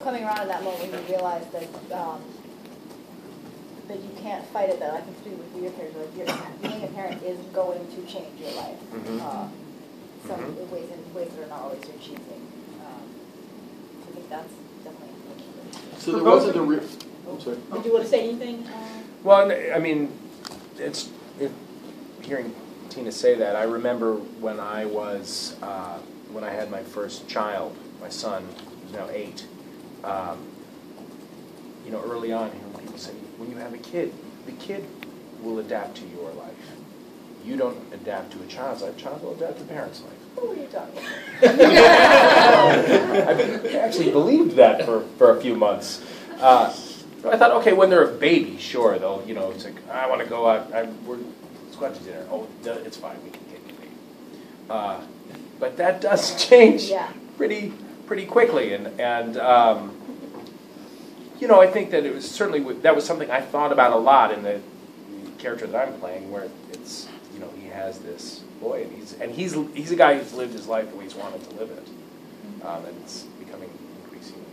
Coming around in that moment when you realize that that you can't fight it, that I can speak with your parents, like being a parent is going to change your life. Some ways that are not always your choosing. I think that's definitely important. So there wasn't a I'm sorry. Did you want to say anything? Well, I mean, hearing Tina say that, I remember when I was, when I had my first child, my son, who's now 8, you know, early on, hearing people say, when you have a kid, the kid will adapt to your life. You don't adapt to a child's life, child will adapt to the parent's life. Who are you talking about? I actually believed that for a few months. I thought, okay, when they're a baby, sure, they'll, you know, it's like, I want to go out, let's go out to dinner. Oh, it's fine, we can get you baby. But that does change pretty quickly, and you know, I think that it was certainly, that was something I thought about a lot in the character that I'm playing, where it's, you know, he has this boy, and he's a guy who's lived his life the way he's wanted to live it, and it's becoming increasingly.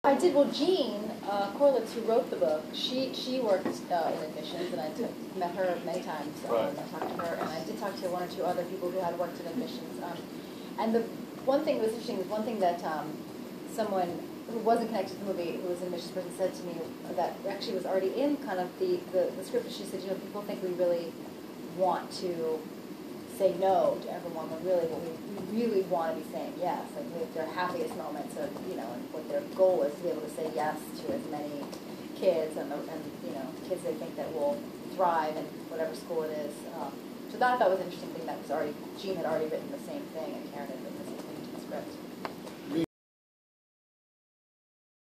I did. Well, Jean Corlitz, who wrote the book, she worked in admissions, and I met her many times. I talked to her, and I did talk to one or two other people who had worked in admissions. And the one thing that was interesting is one thing that someone who wasn't connected to the movie, who was an admissions person, said to me that actually was already in kind of the script. She said, you know, people think we really want to say no to everyone, when really what we really want to be saying yes. Like their happiest moments of, you know, and what their goal is to be able to say yes to as many kids and you know, kids they think that will thrive in whatever school it is. So that I thought was an interesting thing, that was already, Jean had already written the same thing, and Karen had written the same thing to the script.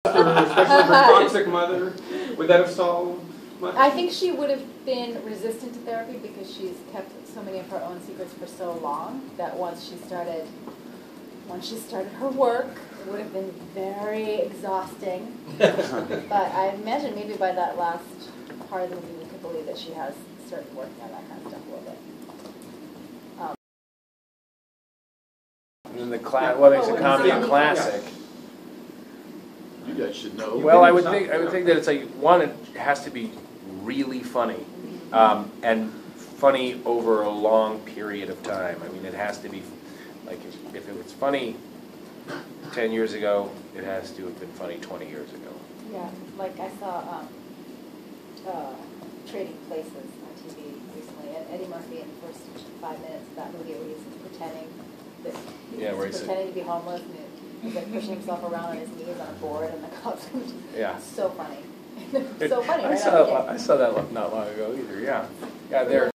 Especially her toxic mother, would that have solved much? I think she would have been resistant to therapy because she's kept so many of her own secrets for so long that once she started her work, it would have been very exhausting. But I imagine maybe by that last part of the movie we could believe that she has started working on that kind of stuff a little bit. And what makes a comedy a classic? You guys should know. Well, I would think that it's like, one, it has to be really funny, and funny over a long period of time. I mean, it has to be like, if it was funny 10 years ago, it has to have been funny 20 years ago. Yeah, like I saw Trading Places on TV recently, and Eddie Murphy in the first 5 minutes of that movie, where he's pretending that pretending to be homeless, and he's like pushing himself around on his knees on a board, and the cops come to so funny. So funny, right? I saw that not long ago either, yeah. Yeah, they're